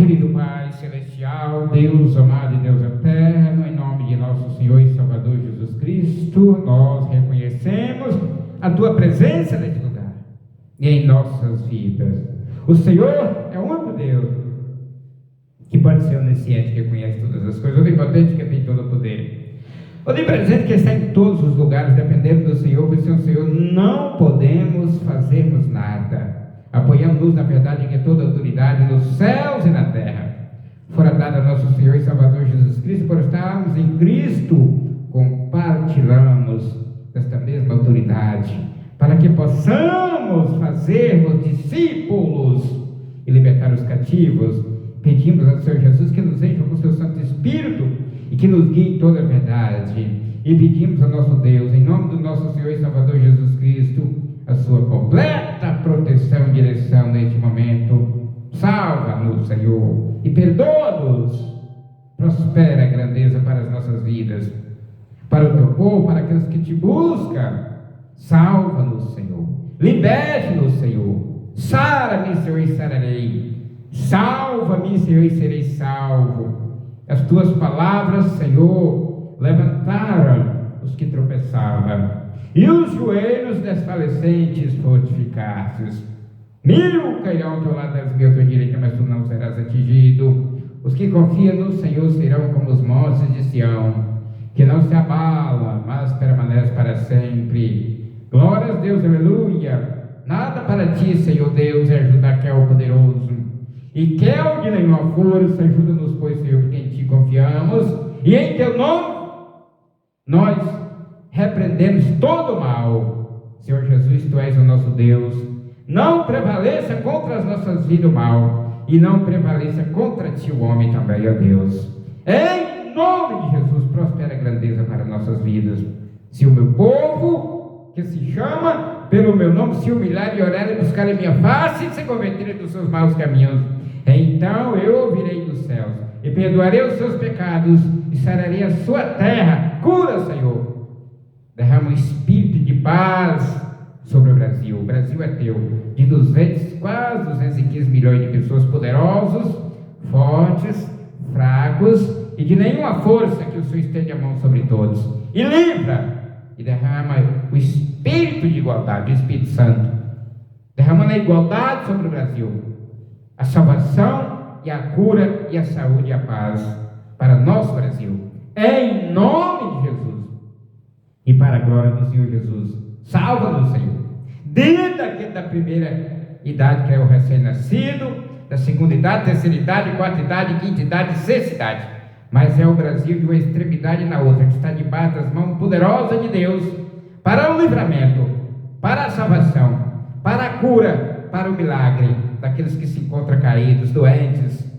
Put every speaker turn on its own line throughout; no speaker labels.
Querido Pai Celestial, Deus amado e Deus eterno, em nome de nosso Senhor e Salvador Jesus Cristo, nós reconhecemos a Tua presença neste lugar e em nossas vidas. O Senhor é o único Deus que pode ser onisciente, que conhece todas as coisas, onipotente, que tem todo o poder, onipresente, que está em todos os lugares, dependendo do Senhor, porque sem o Senhor não podemos fazermos nada. Apoiamos-nos na verdade que toda autoridade nos céus e na terra fora dada a nosso Senhor e Salvador Jesus Cristo. Por estarmos em Cristo, compartilhamos desta mesma autoridade, para que possamos fazermos discípulos e libertar os cativos. Pedimos ao Senhor Jesus que nos encha com o seu Santo Espírito e que nos guie em toda a verdade. E pedimos ao nosso Deus, em nome do nosso Senhor e Salvador Jesus Cristo, a sua completa proteção e direção neste momento. Salva-nos, Senhor, e perdoa-nos. Prospera a grandeza para as nossas vidas, para o teu povo, para aqueles que te buscam. Salva-nos, Senhor. Liberte-nos, Senhor. Sara-me, Senhor, e sararei. Salva-me, Senhor, e serei salvo. As tuas palavras, Senhor, levantaram os que tropeçavam, e os joelhos desfalecentes fortificastes. 1000 cairão ao teu lado, 10.000 à tua direita, mas tu não serás atingido. Os que confiam no Senhor serão como os montes de Sião, que não se abala, mas permanece para sempre. Glória a Deus, aleluia. Nada para ti, Senhor Deus, é ajudar que é o poderoso, e que é o de nenhuma força. Ajuda-nos, pois, Senhor, porque em ti confiamos, e em teu nome nós repreendemos todo o mal. Senhor Jesus, tu és o nosso Deus. Não prevaleça contra as nossas vidas o mal, e não prevaleça contra ti o homem também, ó Deus. Em nome de Jesus, prospera a grandeza para nossas vidas. Se o meu povo, que se chama pelo meu nome, se humilhar e orar e buscar a minha face, e se converterem dos seus maus caminhos, então eu ouvirei dos céus e perdoarei os seus pecados e sararei a sua terra. Cura, Senhor. Derrama um espírito de paz sobre o Brasil. O Brasil é teu, de quase 215 milhões de pessoas, poderosos, fortes, fracos e de nenhuma força, que o Senhor estende a mão sobre todos e livra, e derrama o espírito de igualdade, o Espírito Santo, derramando a igualdade sobre o Brasil, a salvação e a cura e a saúde e a paz para nosso Brasil, em nome de Jesus. E para a glória do Senhor Jesus, salva-nos, Senhor, desde aquele da primeira idade, que é o recém-nascido, da segunda idade, terceira idade, quarta idade, quinta idade, sexta idade, mas é o Brasil de uma extremidade na outra, que está debaixo das mãos poderosas de Deus, para o livramento, para a salvação, para a cura, para o milagre, daqueles que se encontram caídos, doentes,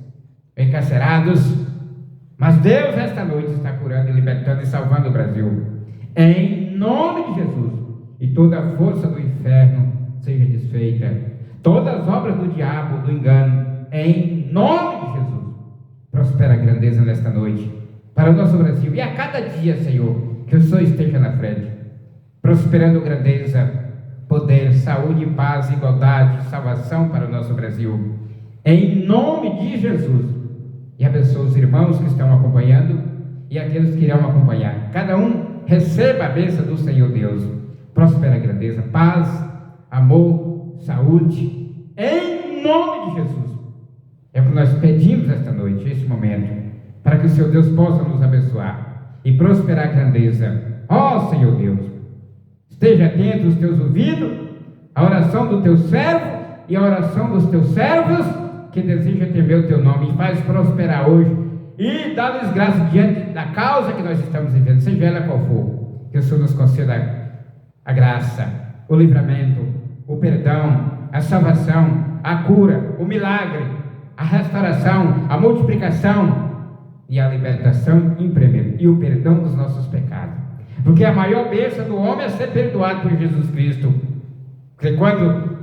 encarcerados. Mas Deus esta noite está curando e libertando e salvando o Brasil, em nome de Jesus. E toda a força do inferno seja desfeita, todas as obras do diabo, do engano, em nome de Jesus. Prospera a grandeza nesta noite para o nosso Brasil, e a cada dia, Senhor, que o Senhor esteja na frente, prosperando grandeza, poder, saúde, paz, igualdade, salvação para o nosso Brasil, em nome de Jesus. E abençoa os irmãos que estão acompanhando e aqueles que irão acompanhar. Cada um receba a bênção do Senhor Deus. Prospera a grandeza, paz, amor, saúde, em nome de Jesus. É o que nós pedimos esta noite, este momento, para que o Senhor Deus possa nos abençoar e prosperar a grandeza. Ó Senhor Deus, esteja atento aos teus ouvidos, a oração do teu servo e a oração dos teus servos, que desejam temer o teu nome, e faz prosperar hoje, e dá-lhes graça diante da causa que nós estamos vivendo, seja ela qual for. Que o Senhor nos conceda a graça, o livramento, o perdão, a salvação, a cura, o milagre, a restauração, a multiplicação e a libertação em primeiro, e o perdão dos nossos pecados. Porque a maior bênção do homem é ser perdoado por Jesus Cristo. Porque quando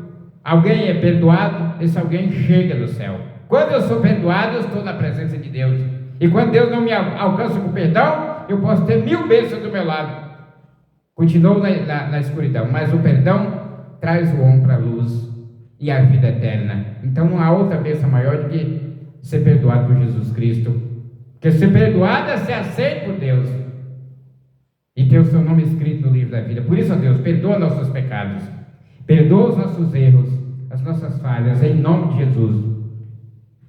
alguém é perdoado, esse alguém chega no céu. Quando eu sou perdoado, eu estou na presença de Deus. E quando Deus não me alcança com perdão, eu posso ter 1000 bênçãos do meu lado. Continuo na escuridão, mas o perdão traz o homem para a luz e a vida eterna. Então não há outra bênção maior do que ser perdoado por Jesus Cristo. Porque ser perdoado é ser aceito por Deus e ter o seu nome escrito no livro da vida. Por isso, ó Deus, perdoa nossos pecados, perdoa os nossos erros, as nossas falhas, em nome de Jesus.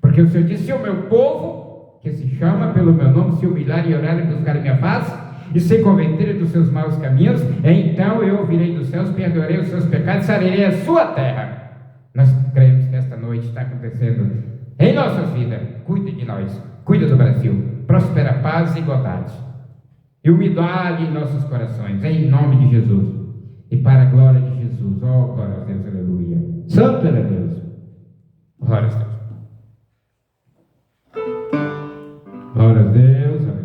Porque o Senhor disse: se o meu povo, que se chama pelo meu nome, se humilhar e orar e buscar a minha face, e se converterem dos seus maus caminhos, então eu ouvirei dos céus, perdoarei os seus pecados, sararei a sua terra. Nós cremos que esta noite está acontecendo em nossas vidas. Cuide de nós, cuida do Brasil, prospera a paz e igualdade, e humildade em nossos corações, em nome de Jesus, e para a glória de Jesus. Oh, glória a Deus, aleluia. Santo é Deus. Glória a Deus. Glória a Deus, aleluia.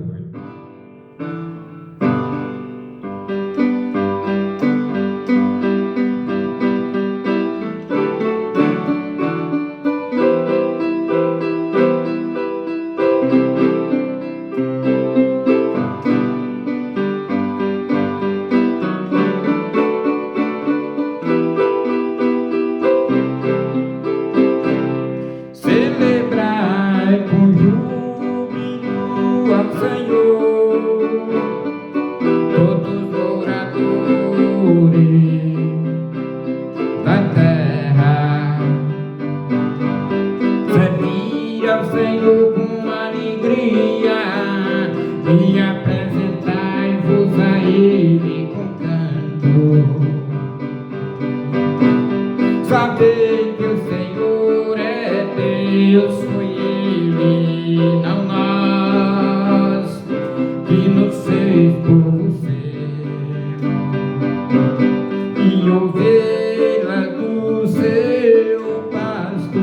Celebrai com júbilo ao Senhor, todos moradores da terra. Servir ao Senhor com alegria e apresentai-vos a Ele com canto. Sabei que o Senhor é Deus, foi Ele, não nós, que nos fez povo seu, e ovelha do seu pasto.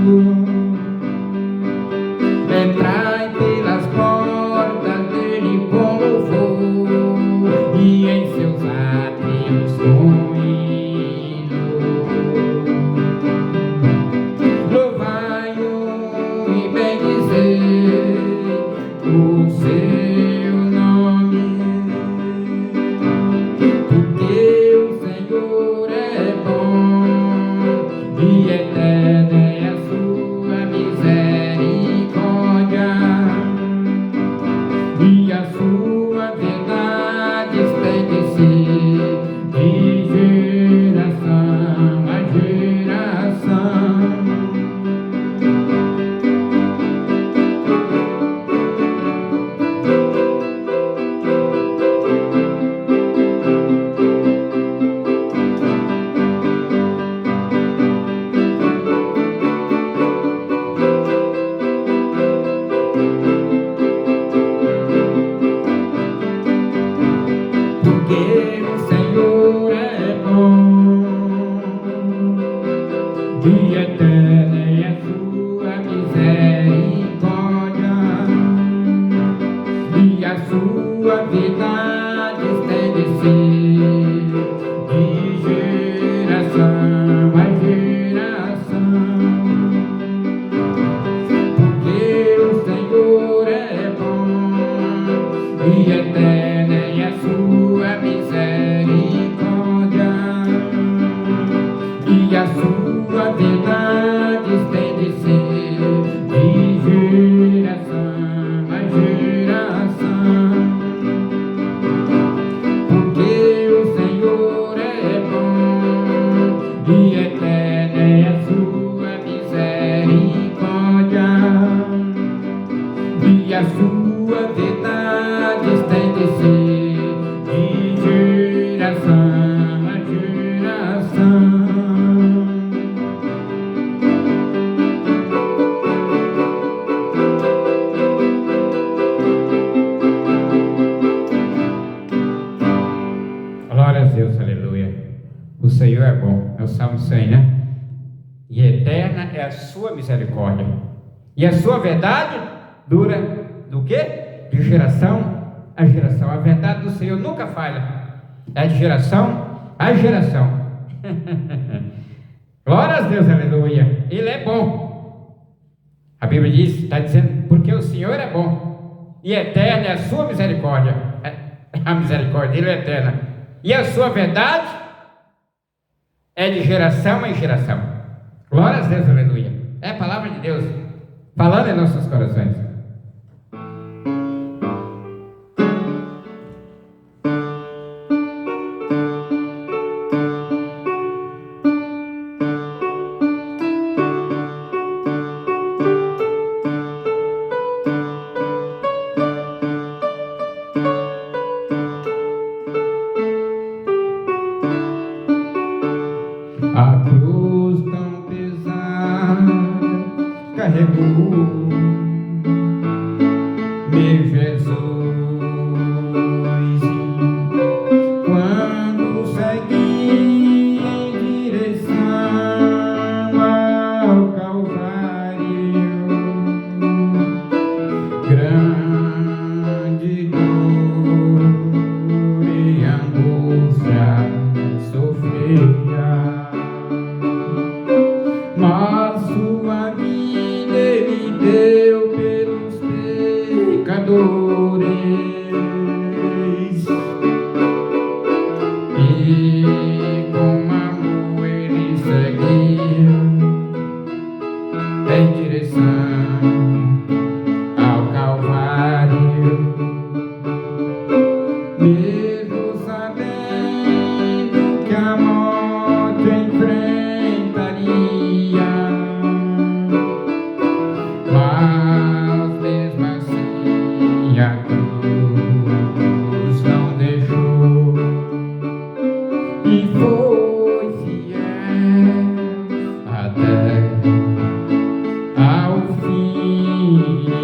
Entrai pelas portas dele com louvor, e em seus átrios com hino. Louvai-o e bendizei o seu nome, porque o Senhor é bom e eterna é a sua misericórdia, e a sua verdade estende-se de geração a geração. Porque o Senhor é bom e eterna é a sua misericórdia, e a sua verdade estende-se de geração a geração. Porque o Senhor é bom e eterna é a sua misericórdia, e a sua verdade estende-se de geração a geração. Porque o Senhor é bom e eterna é a sua misericórdia, e a sua verdade estende-se de geração a geração. Glória a Deus, aleluia. O Senhor é bom, é o Salmo 100, né? E eterna é a sua misericórdia, e a sua verdade dura do quê? De geração a geração. A verdade do Senhor nunca falha, é de geração a geração. Glória a Deus, aleluia. Ele é bom. A Bíblia diz, está dizendo, porque o Senhor é bom e eterna é a sua misericórdia. A misericórdia dele é eterna, e a sua verdade é de geração em geração. Glória a Deus, aleluia. É a palavra de Deus. falando em nossos corações. A cruz tão pesada carregou meu Jesus, quando segui em direção ao Calvário, grande dor e angústia sofria. Mas sua vida Ele deu pelos pecadores, e com amor Ele seguiu em direção ao Calvário, mesmo sabendo que a morte enfrentaria. Mas mesmo assim a cruz não deixou e foi fiel até ao fim.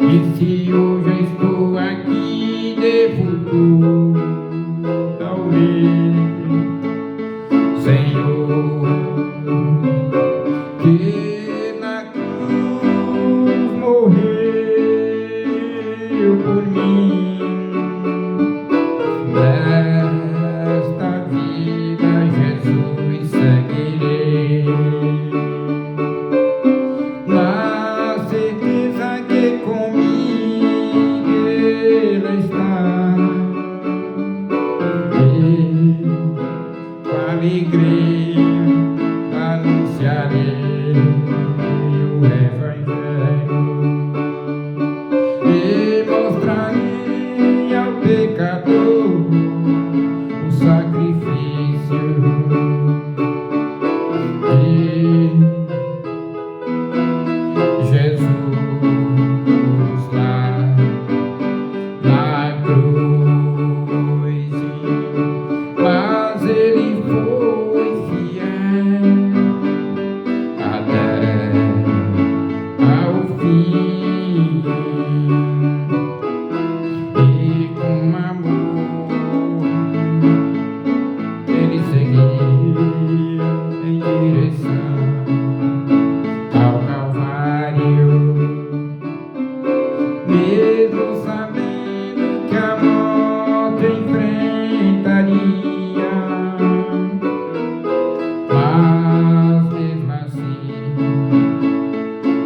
E se hoje eu estou aqui, devo tudo ao Senhor, que na cruz morreu por mim. Nesta vida Jesus seguirei, na certeza que comigo Ele está, e com alegria anunciarei o Evangelho e mostrarei ao pecador o sacrifício de Jesus lá na cruz. Mas Ele foi fiel até ao fim, e com amor Ele seguiu em direção ao Calvário, mesmo sabendo que a morte enfrentaria. Mas mesmo assim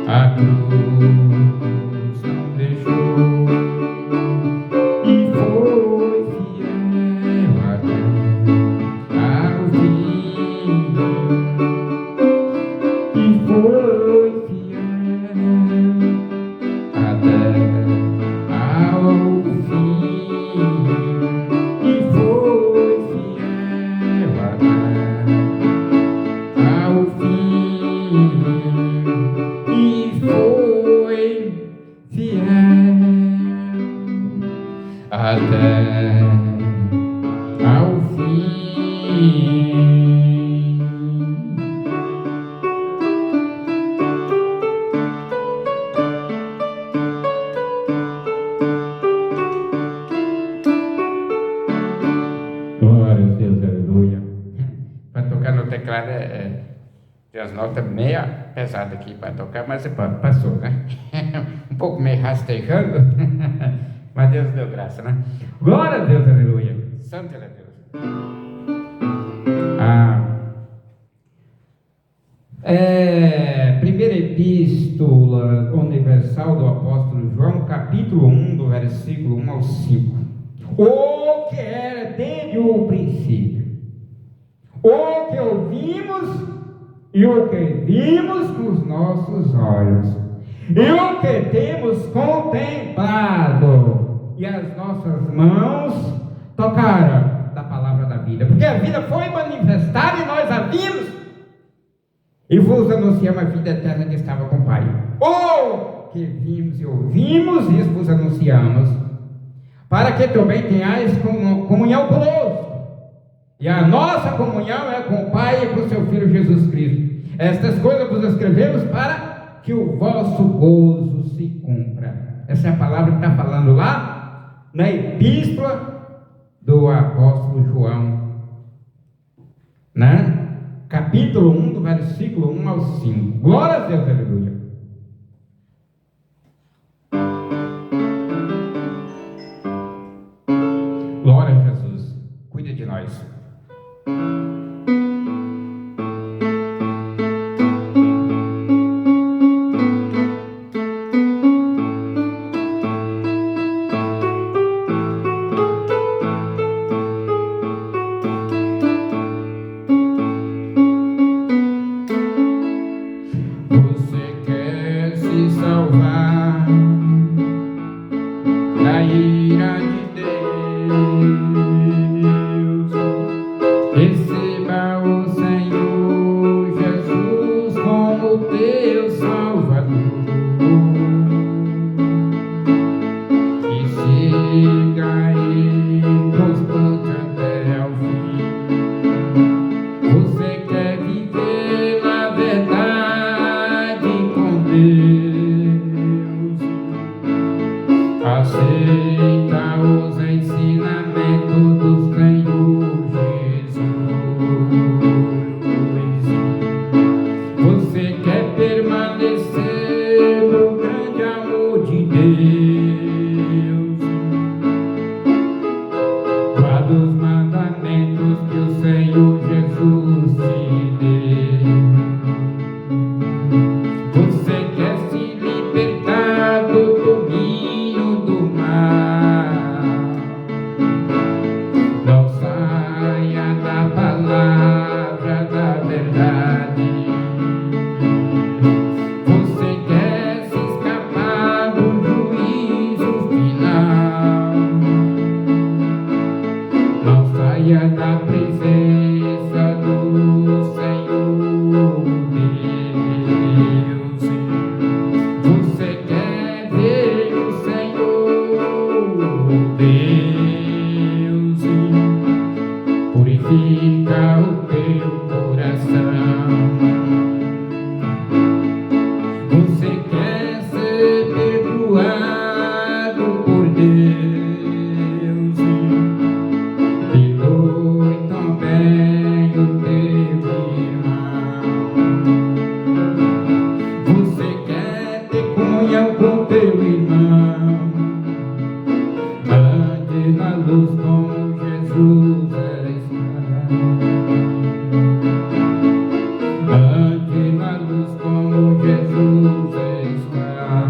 a cruz não deixou e foi fiel até ao fim, e foi fiel até ao fim, e foi fiel até ao fim, e foi fiel até ao fim. Glória a Deus, aleluia. Para tocar no teclado tem as notas meia pesadas aqui para tocar, mas passou, né? Um pouco meio rastejando, mas Deus deu graça, né? Glória a Deus, aleluia. Santo ele é Deus. Primeira Epístola Universal do Apóstolo João, capítulo 1, do versículo 1 ao 5. O que era desde o princípio, o que ouvimos e o que vimos com os nossos olhos, e o que temos contemplado, e as nossas mãos tocaram da palavra da vida, porque a vida foi manifestada e nós a vimos, e vos anunciamos a vida eterna que estava com o Pai. O que vimos e ouvimos, isso vos anunciamos, para que também tenhais comunhão conosco. E a nossa comunhão é com o Pai e com o seu Filho Jesus Cristo. Estas coisas vos escrevemos para que o vosso gozo se cumpra. Essa é a palavra que está falando lá na epístola do apóstolo João, né? Capítulo 1, do versículo 1 ao 5. Glória a Deus, aleluia. Glória a Jesus. Cuida de nós. Você quer se salvar da ira de Deus? Receba o Senhor Jesus como teu Salvador e siga em constante até ao fim. Você quer viver na verdade com Deus? Aceita os ensinamentos do Senhor Jesus. Você quer permanecer no grande amor de Deus? Guarda os mandamentos que o Senhor Jesus te deu. Você quer se libertar do domínio do mal? Não saia da palavra da verdade. Você quer se escapar do juízo final? Não saia da presença do Senhor Deus. Você quer ver o Senhor Deus? Purifica o teu coração. Você quer ser perdoado por Deus? Perdoe também o teu irmão. Você quer ter comunhão com teu irmão? Ande na luz como Jesus está. Ande na luz como Jesus está.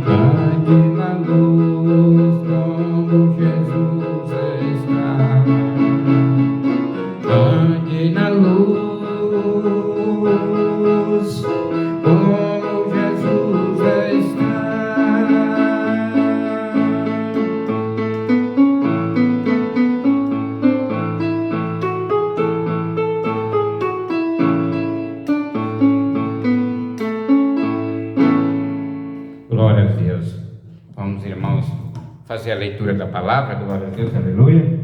Ande na luz como Jesus está. Ande na luz como Jesus está. Glória a Deus. Vamos, irmãos, fazer a leitura da palavra. Glória a Deus, aleluia.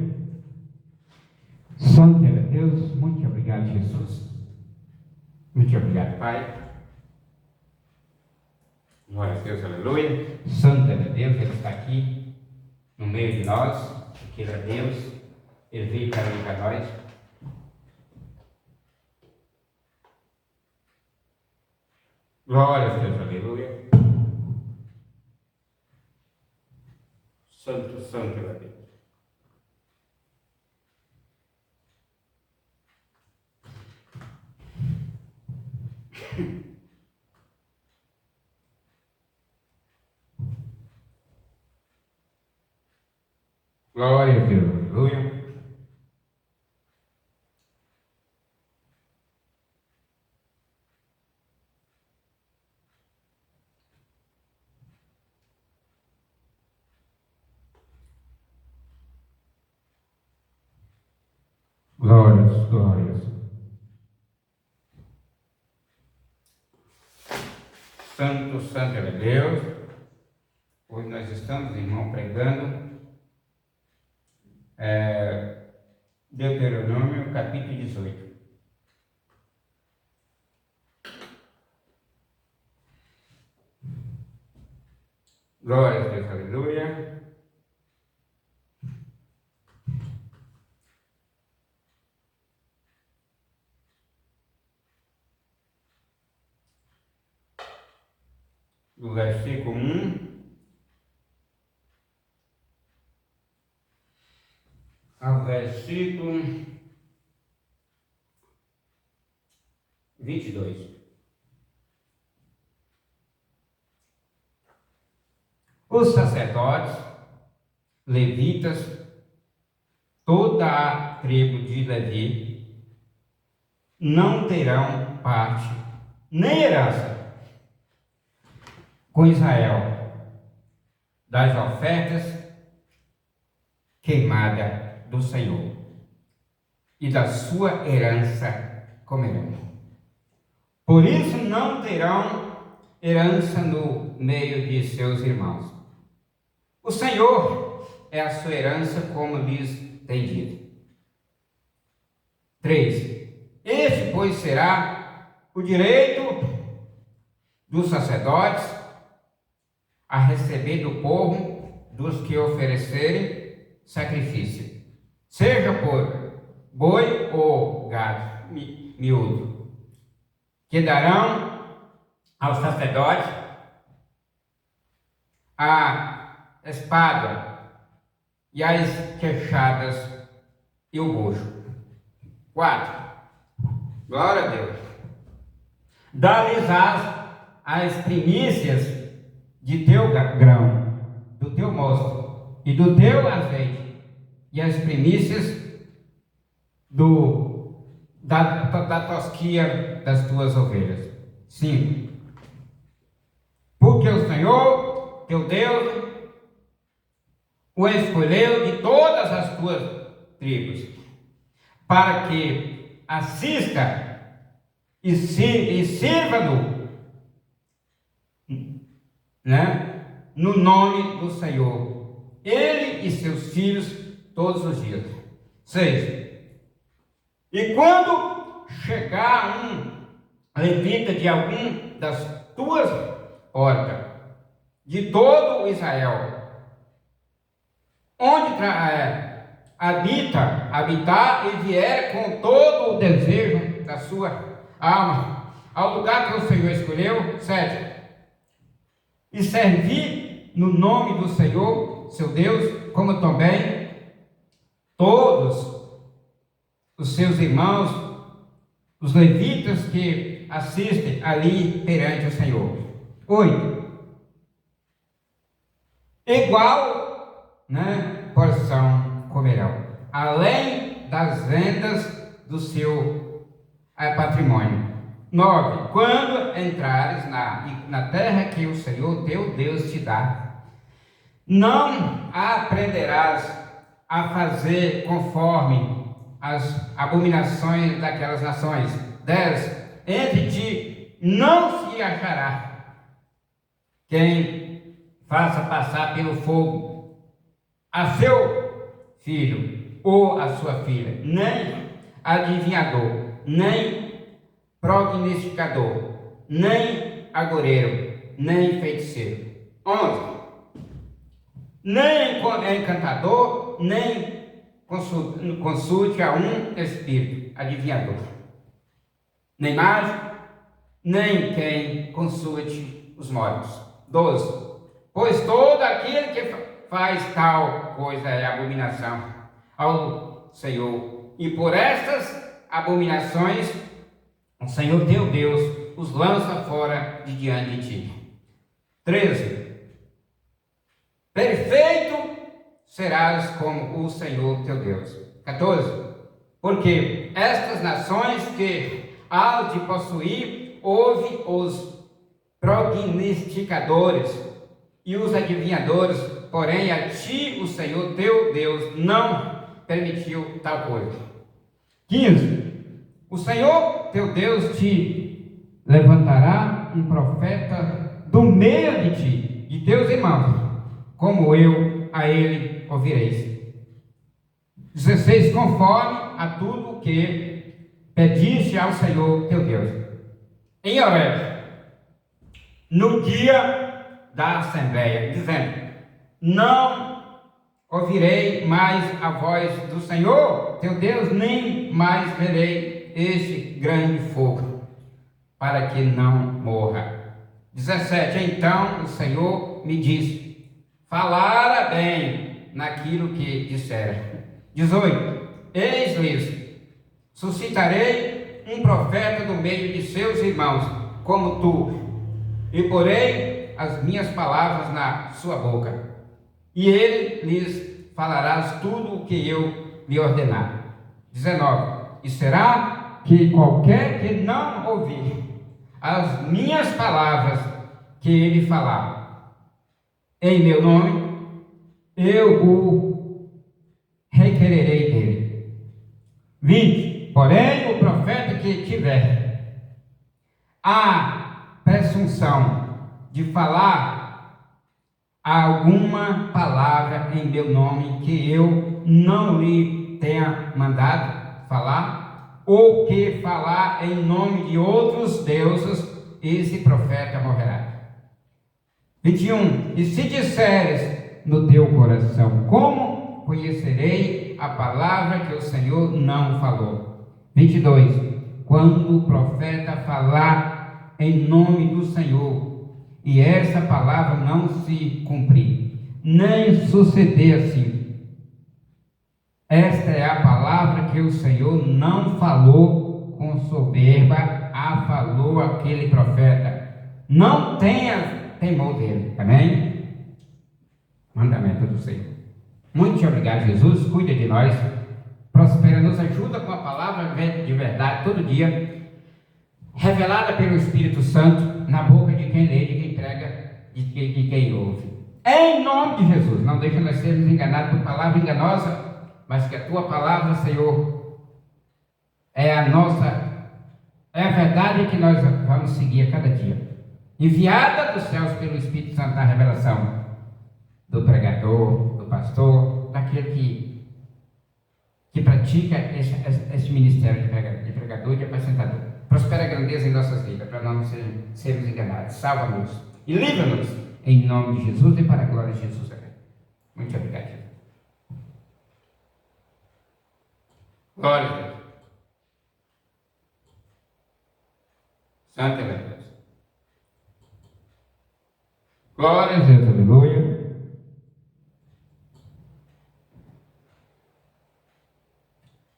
Santo é Deus, muito obrigado, Jesus. Muito obrigado, Pai. Glória a Deus, aleluia. Santo é Deus, Ele está aqui no meio de nós, porque Ele é Deus, Ele veio para mim, para nós. Glória a Deus, aleluia. Santo, santo é Deus. Glória a Deus, aleluia. Glórias, glórias. Santo, santo é Deus. Hoje nós estamos, irmão, pregando Deuteronômio, capítulo 18. Glória a Deus, aleluia. Do versículo 1 ao versículo 22. Os sacerdotes, levitas, toda a tribo de Levi, não terão parte nem herança com Israel das ofertas queimadas do Senhor, e da sua herança comerão. Por isso não terão herança no meio de seus irmãos. O Senhor é a sua herança, como lhes tem dito. 3. Este, pois, será o direito dos sacerdotes a receber do povo dos que oferecerem sacrifício, seja por boi ou gado miúdo, que darão aos sacerdotes a espada e as queixadas e o bucho. 4. Glória a Deus. Dá-lhes as primícias de teu grão, do teu mosto e do teu azeite, e as primícias da tosquia das tuas ovelhas. 5. Porque o Senhor, teu Deus, o escolheu de todas as tuas tribos, para que assista e sirva-no, no nome do Senhor, ele e seus filhos todos os dias. 6. E quando chegar um levita de algum das tuas portas, de todo Israel, onde habitar e vier com todo o desejo da sua alma, ao lugar que o Senhor escolheu. 7. E servir no nome do Senhor, seu Deus, como também todos os seus irmãos, os levitas que assistem ali perante o Senhor. 8. Igual, porção comerão, além das vendas do seu patrimônio. 9. Quando entrares na terra que o Senhor teu Deus te dá, não aprenderás a fazer conforme as abominações daquelas nações. 10. Entre ti não se achará quem faça passar pelo fogo a seu filho ou a sua filha, nem adivinhador, nem prognosticador, nem agoreiro, nem feiticeiro. 11. Nem encantador, nem consulte a um espírito adivinhador, nem mágico, nem quem consulte os mortos. 12. Pois todo aquele que faz tal coisa é abominação ao Senhor, e por estas abominações o Senhor teu Deus os lança fora de diante de ti. 13. Perfeito serás como o Senhor teu Deus. 14. Porque estas nações que há de possuir, ouve os prognosticadores e os adivinhadores, porém a ti o Senhor teu Deus não permitiu tal coisa. 15. O Senhor teu Deus te levantará um profeta do meio de ti, de teus irmãos, como eu a ele ouvireis. 16. Conforme a tudo o que pediste ao Senhor teu Deus. Em Horebe, no dia da assembleia, dizendo: não ouvirei mais a voz do Senhor teu Deus, nem mais verei este grande fogo, para que não morra. 17. Então o Senhor me disse: falara bem naquilo que dissera. 18. Eis-lhes, suscitarei um profeta do meio de seus irmãos, como tu, e porei as minhas palavras na sua boca, e ele lhes falarás tudo o que eu lhe ordenar. 19. E será que qualquer que não ouvir as minhas palavras que ele falar em meu nome, eu o requererei dele. 20. Porém, o profeta que tiver a presunção de falar alguma palavra em meu nome que eu não lhe tenha mandado falar, ou que falar em nome de outros deuses, esse profeta morrerá. 21. E se disseres no teu coração: como conhecerei a palavra que o Senhor não falou? 22. Quando o profeta falar em nome do Senhor, e essa palavra não se cumprir, nem suceder assim, esta é a palavra que o Senhor não falou com soberba, a falou aquele profeta. Não tenha temor dele. Amém? Mandamento do Senhor. Muito obrigado, Jesus. Cuida de nós, prospera, nos ajuda com a palavra de verdade todo dia, revelada pelo Espírito Santo na boca de quem lê, de quem prega, de quem ouve. Em nome de Jesus, não deixa nós sermos enganados por palavra enganosa, mas que a tua palavra, Senhor, é a verdade que nós vamos seguir a cada dia, enviada dos céus pelo Espírito Santo na revelação do pregador, do pastor, daquele que pratica esse ministério de pregador e de apresentador. Prospera a grandeza em nossas vidas, para não sermos enganados. Salva-nos e livra-nos, em nome de Jesus e para a glória de Jesus. Amém. Muito obrigado, Jesus. Glória a Deus. Santo é Deus. Glória a Deus, aleluia.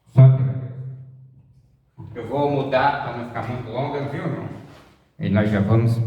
Santo é Deus. Eu vou mudar para não ficar muito longa, viu, irmão? E nós já vamos